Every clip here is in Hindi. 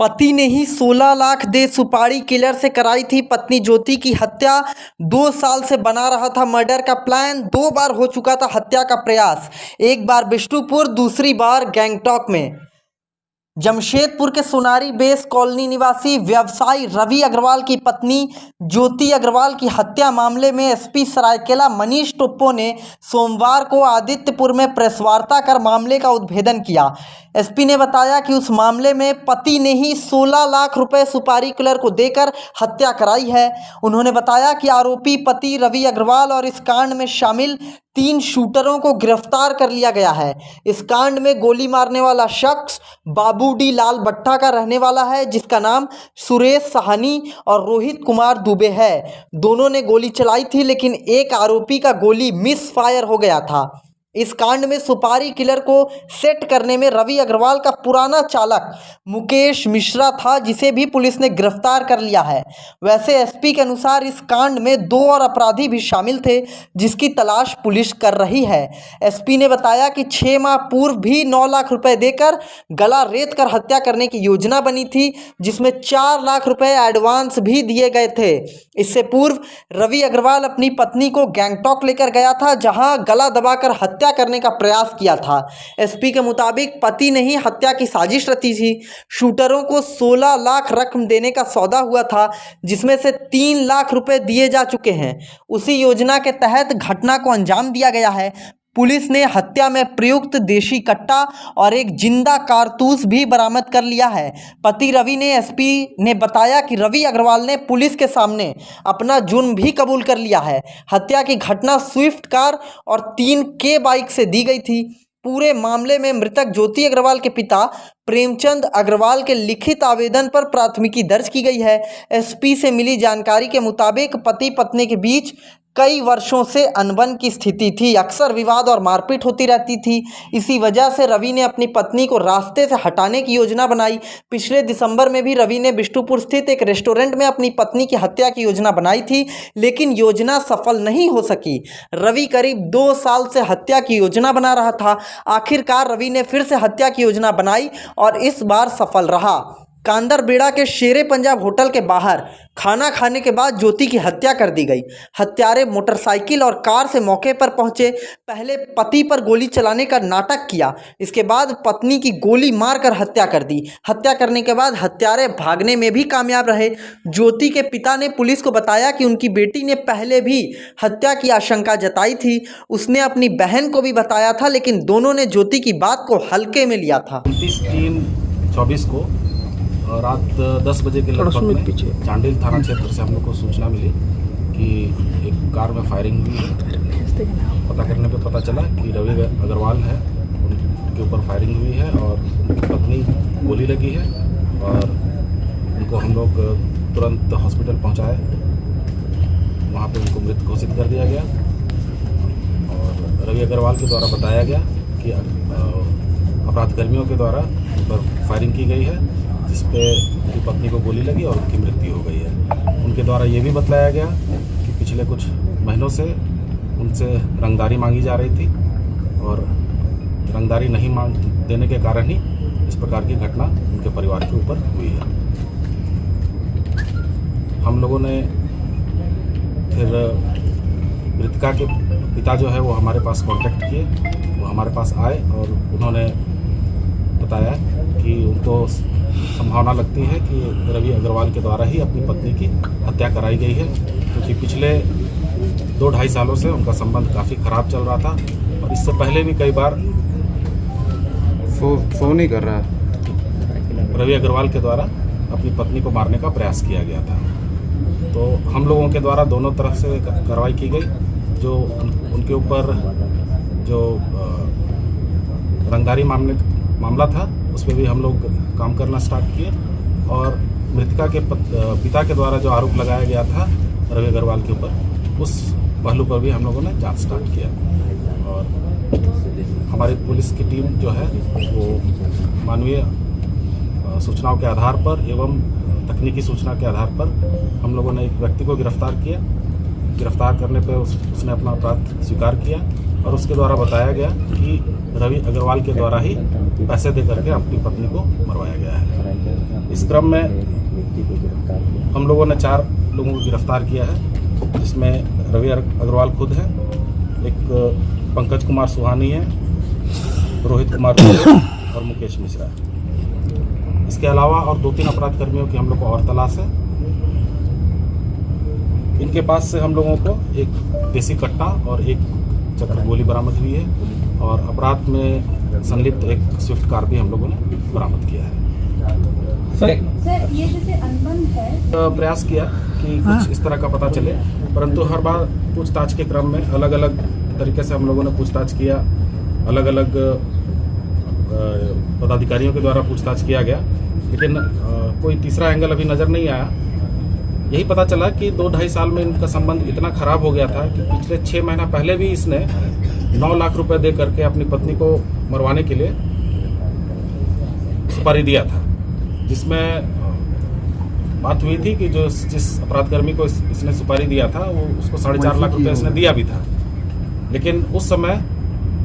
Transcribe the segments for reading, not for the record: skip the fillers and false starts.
पति ने ही 16 लाख दे सुपारी किलर से कराई थी पत्नी ज्योति की हत्या। 2 साल से बना रहा था मर्डर का प्लान। 2 बार हो चुका था हत्या का प्रयास, एक बार बिष्टुपुर, दूसरी बार गैंगटॉक में। जमशेदपुर के सोनारी बेस कॉलोनी निवासी व्यवसायी रवि अग्रवाल की पत्नी ज्योति अग्रवाल की हत्या मामले में एसपी सरायकेला मनीष टोप्पो ने सोमवार को आदित्यपुर में प्रेस वार्ता कर मामले का उद्भेदन किया। एसपी ने बताया कि उस मामले में पति ने ही 16 लाख रुपए सुपारी किलर को देकर हत्या कराई है। उन्होंने बताया कि आरोपी पति रवि अग्रवाल और इस कांड में शामिल 3 शूटरों को गिरफ्तार कर लिया गया है। इस कांड में गोली मारने वाला शख्स बाबूडी लाल भट्टा का रहने वाला है, जिसका नाम सुरेश साहनी और रोहित कुमार दुबे है। दोनों ने गोली चलाई थी, लेकिन एक आरोपी का गोली मिस फायर हो गया था। इस कांड में सुपारी किलर को सेट करने में रवि अग्रवाल का पुराना चालक मुकेश मिश्रा था, जिसे भी पुलिस ने गिरफ्तार कर लिया है। वैसे एसपी के अनुसार इस कांड में 2 और अपराधी भी शामिल थे, जिसकी तलाश पुलिस कर रही है। एसपी ने बताया कि 6 माह पूर्व भी 9 लाख रुपए देकर गला रेत कर हत्या करने की योजना बनी थी, जिसमें 4 लाख रुपए एडवांस भी दिए गए थे। इससे पूर्व रवि अग्रवाल अपनी पत्नी को गैंगटॉक लेकर गया था, जहां गला दबाकर हत्या करने का प्रयास किया था। एसपी के मुताबिक पति ने ही हत्या की साजिश रची थी। शूटरों को 16 लाख रकम देने का सौदा हुआ था, जिसमें से 3 लाख रुपए दिए जा चुके हैं। उसी योजना के तहत घटना को अंजाम दिया गया है। पुलिस ने हत्या में प्रयुक्त देशी कट्टा और एक जिंदा कारतूस भी बरामद कर लिया है। पति रवि ने एसपी ने बताया कि रवि अग्रवाल ने पुलिस के सामने अपना जुर्म भी कबूल कर लिया है। हत्या की घटना स्विफ्ट कार और 3K बाइक से दी गई थी। पूरे मामले में मृतक ज्योति अग्रवाल के पिता प्रेमचंद अग्रवाल के लिखित आवेदन पर प्राथमिकी दर्ज की गई है। एसपी से मिली जानकारी के मुताबिक पति पत्नी के बीच कई वर्षों से अनबन की स्थिति थी। अक्सर विवाद और मारपीट होती रहती थी। इसी वजह से रवि ने अपनी पत्नी को रास्ते से हटाने की योजना बनाई। पिछले दिसंबर में भी रवि ने बिष्टुपुर स्थित एक रेस्टोरेंट में अपनी पत्नी की हत्या की योजना बनाई थी, लेकिन योजना सफल नहीं हो सकी। रवि करीब 2 साल से हत्या की योजना बना रहा था। आखिरकार रवि ने फिर से हत्या की योजना बनाई और इस बार सफल रहा। कांदरबेड़ा के शेरे पंजाब होटल के बाहर खाना खाने के बाद ज्योति की हत्या कर दी गई। हत्यारे मोटरसाइकिल और कार से मौके पर पहुंचे। पहले पति पर गोली चलाने का नाटक किया, इसके बाद पत्नी की गोली मारकर हत्या कर दी। हत्या करने के बाद हत्यारे भागने में भी कामयाब रहे। ज्योति के पिता ने पुलिस को बताया कि उनकी बेटी ने पहले भी हत्या की आशंका जताई थी। उसने अपनी बहन को भी बताया था, लेकिन दोनों ने ज्योति की बात को हल्के में लिया था। 29/3/24 को रात 10 बजे के लगभग में चांडिल थाना क्षेत्र से हम लोग को सूचना मिली कि एक कार में फायरिंग हुई है। पता करने पे पता चला कि रवि अग्रवाल है, उनके ऊपर फायरिंग हुई है और उनकी पत्नी गोली लगी है और उनको हम लोग तुरंत हॉस्पिटल पहुंचाए। वहां पे उनको मृत घोषित कर दिया गया और रवि अग्रवाल के द्वारा बताया गया कि अपराधकर्मियों के द्वारा उन पर फायरिंग की गई है, जिसपे उनकी पत्नी को गोली लगी और उनकी मृत्यु हो गई है। उनके द्वारा ये भी बताया गया कि पिछले कुछ महीनों से उनसे रंगदारी मांगी जा रही थी और रंगदारी नहीं मांग देने के कारण ही इस प्रकार की घटना उनके परिवार के ऊपर हुई है। हम लोगों ने फिर मृतका के पिता जो है वो हमारे पास कांटेक्ट किए, वो हमारे पास आए और उन्होंने बताया कि उनको संभावना लगती है कि रवि अग्रवाल के द्वारा ही अपनी पत्नी की हत्या कराई गई है, क्योंकि पिछले 2-2.5 सालों से उनका संबंध काफ़ी खराब चल रहा था और इससे पहले भी कई बार फोन ही कर रहा रवि अग्रवाल के द्वारा अपनी पत्नी को मारने का प्रयास किया गया था। तो हम लोगों के द्वारा दोनों तरफ से कार्रवाई की गई। जो उनके ऊपर जो रंगदारी मामला था उस पर भी हम लोग काम करना स्टार्ट किए और मृतका के पिता के द्वारा जो आरोप लगाया गया था रवि अग्रवाल के ऊपर, उस पहलू पर भी हम लोगों ने जांच स्टार्ट किया और हमारी पुलिस की टीम जो है वो मानवीय सूचनाओं के आधार पर एवं तकनीकी सूचना के आधार पर हम लोगों ने एक व्यक्ति को गिरफ्तार किया। गिरफ्तार करने पर उसने अपना अपराध स्वीकार किया और उसके द्वारा बताया गया कि रवि अग्रवाल के द्वारा ही पैसे दे करके अपनी पत्नी को मरवाया गया है। इस क्रम में हम लोगों ने 4 लोगों को गिरफ्तार किया है, जिसमें रवि अग्रवाल खुद है, एक पंकज कुमार सुहानी है, रोहित कुमार और मुकेश मिश्रा। इसके अलावा और 2-3 अपराध कर्मियों की हम लोग को और तलाश है। इनके पास से हम लोगों को एक देसी कट्टा और एक चक्र गोली बरामद हुई है और अपराध में संलिप्त एक स्विफ्ट कार भी हम लोगों ने बरामद किया है। सर ये जैसे अनबन है, प्रयास किया कि कुछ इस तरह का पता चले, परंतु हर बार पूछताछ के क्रम में अलग अलग तरीके से हम लोगों ने पूछताछ किया, अलग अलग पदाधिकारियों के द्वारा पूछताछ किया गया, लेकिन कोई तीसरा एंगल अभी नज़र नहीं आया। यही पता चला कि 2-2.5 साल में इनका संबंध इतना खराब हो गया था कि पिछले 6 महीना पहले भी इसने 9 लाख रुपए दे करके अपनी पत्नी को मरवाने के लिए सुपारी दिया था, जिसमें बात हुई थी कि जो जिस अपराधकर्मी को इसने सुपारी दिया था वो उसको 4.5 लाख रुपए इसने दिया भी था, लेकिन उस समय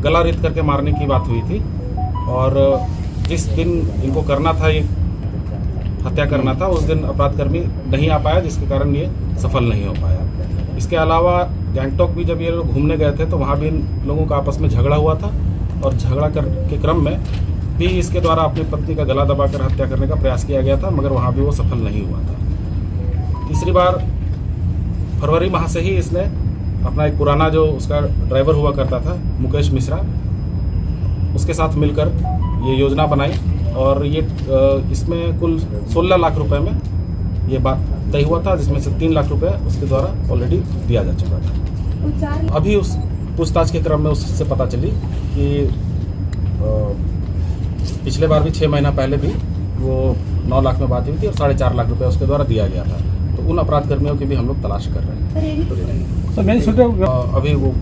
गला रेत करके मारने की बात हुई थी और जिस दिन इनको करना था, ये हत्या करना था, उस दिन अपराधकर्मी नहीं आ पाया, जिसके कारण ये सफल नहीं हो पाया। इसके अलावा गैंगटॉक भी जब ये लोग घूमने गए थे तो वहाँ भी इन लोगों का आपस में झगड़ा हुआ था और झगड़ा के क्रम में भी इसके द्वारा अपनी पत्नी का गला दबाकर हत्या करने का प्रयास किया गया था, मगर वहाँ भी वो सफल नहीं हुआ था। तीसरी बार फरवरी माह से ही इसने अपना एक पुराना जो उसका ड्राइवर हुआ करता था मुकेश मिश्रा, उसके साथ मिलकर ये योजना बनाई और ये इसमें कुल 16 लाख रुपए में ये बात तय हुआ था, जिसमें से 3 लाख रुपए उसके द्वारा ऑलरेडी दिया जा चुका था। अभी उस पूछताछ के क्रम में उससे पता चली कि पिछले बार भी 6 महीना पहले भी वो 9 लाख में बात हुई थी और 4.5 लाख रुपए उसके द्वारा दिया गया था। तो उन अपराध कर्मियों की भी हम लोग तलाश कर रहे हैं। अभी वो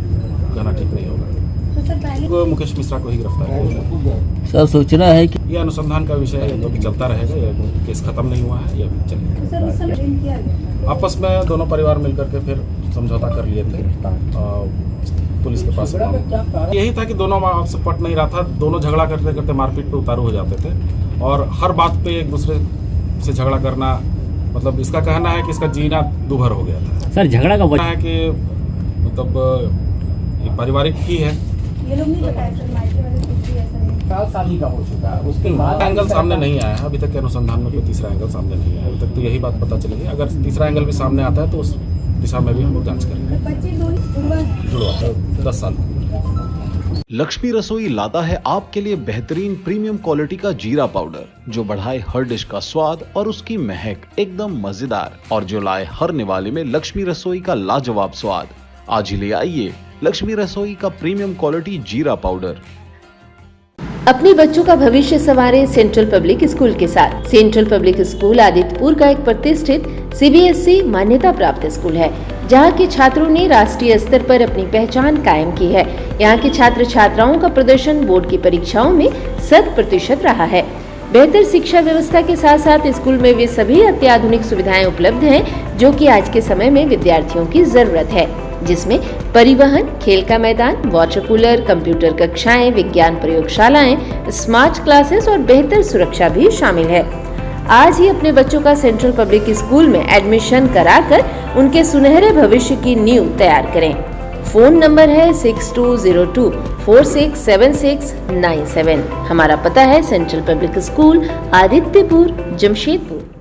कहना ठीक नहीं होगा। तो मुकेश मिश्रा को ही गिरफ्तार किया सर, सूचना है कि यह अनुसंधान का विषय है, जो कि चलता रहेगा, यह केस खत्म नहीं हुआ है, यह भी चलेगा। आपस में दोनों परिवार मिलकर के फिर समझौता कर लिए थे पुलिस के पास। यही था कि दोनों आपसे पट नहीं रहा था, दोनों झगड़ा करते करते मारपीट पे उतारू हो जाते थे और हर बात पे एक दूसरे से झगड़ा करना, मतलब इसका कहना है कि इसका जीना दूभर हो गया था। सर झगड़ा का वजह है कि मतलब ये पारिवारिक ही है। ये लोग नहीं बताया सर, मायके वाले कुछ भी ऐसा नहीं। शादी का हो चुका है, उसके बाद एंगल सामने नहीं आया है अभी तक के अनुसंधान में, कोई तीसरा एंगल सामने नहीं आया अभी तक, तो यही बात पता चलेगी। अगर तीसरा एंगल भी सामने आता है तो उस दिशा में भी हम लोग जांच करेंगे। बच्चे दोनों जुड़वा है 10 साल। लक्ष्मी रसोई लाता है आपके लिए बेहतरीन प्रीमियम क्वालिटी का जीरा पाउडर, जो बढ़ाए हर डिश का स्वाद और उसकी महक एकदम मजेदार, और जो लाए हर निवाले में लक्ष्मी रसोई का लाजवाब स्वाद। आज ही ले आइए लक्ष्मी रसोई का प्रीमियम क्वालिटी जीरा पाउडर। अपने बच्चों का भविष्य संवारे सेंट्रल पब्लिक स्कूल के साथ। सेंट्रल पब्लिक स्कूल आदित्यपुर का एक प्रतिष्ठित CBSE मान्यता प्राप्त स्कूल है, जहां के छात्रों ने राष्ट्रीय स्तर पर अपनी पहचान कायम की है। यहां के छात्र छात्राओं का प्रदर्शन बोर्ड की परीक्षाओं में 100% रहा है। बेहतर शिक्षा व्यवस्था के साथ साथ स्कूल में वे सभी अत्याधुनिक सुविधाएं उपलब्ध हैं जो कि आज के समय में विद्यार्थियों की जरूरत है, जिसमें परिवहन, खेल का मैदान, वाटर कूलर, कंप्यूटर कक्षाएं, विज्ञान प्रयोगशालाएं, स्मार्ट क्लासेस और बेहतर सुरक्षा भी शामिल है। आज ही अपने बच्चों का सेंट्रल पब्लिक स्कूल में एडमिशन कराकर उनके सुनहरे भविष्य की नींव तैयार करें। फोन नंबर है 6202467697। हमारा पता है central public school, Adityapur, Jamshedpur.